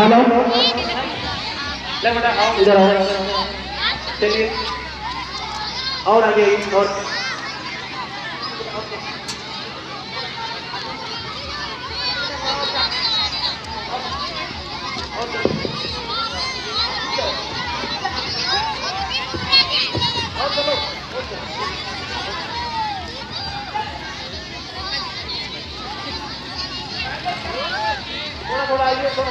hello ले बेटा आओ इधर आओ चलिए और आगे और थोड़ा आइए थोड़ा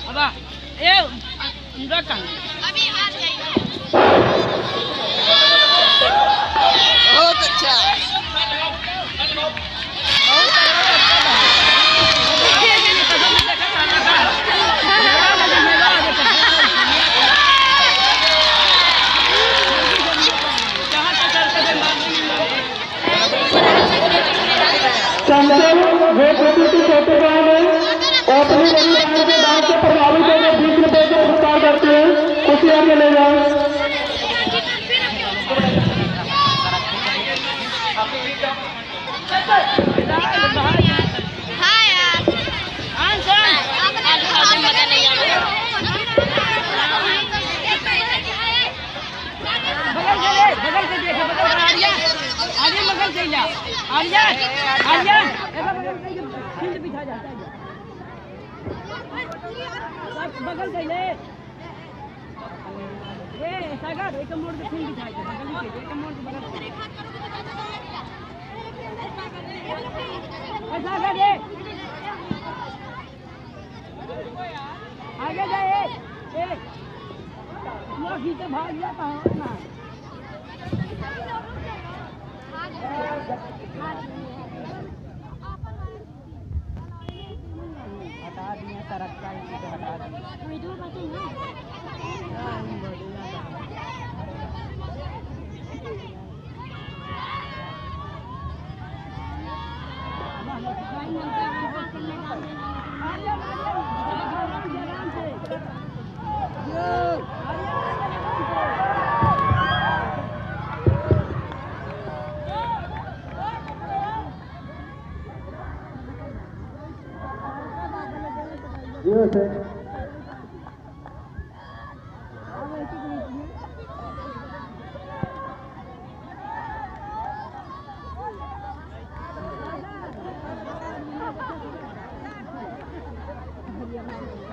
अब ए रकन अभी आ जाइए बहुत अच्छा चंचल वो छोटे छोटे गाँव में ओपनिंग के गाँव से प्रभावित होकर 20 रुपए का पुरस्कार करते हैं उसी आगे ले जाओ हाँ यार मजा नहीं आ रहा बगल से देखे बगल आर्या आर्या बगल से जा आर्या आर्या फील्ड बिछा जाता है बगल से ले ए सागर एक मोड़ पे फील्ड बिछा के बगल के एक मोड़ पे बगल ए सागर ये आगे जा ए वो पीछे भाग गया कहां ना हटा दिया सड़क का हटा दिया वीडियो Yes,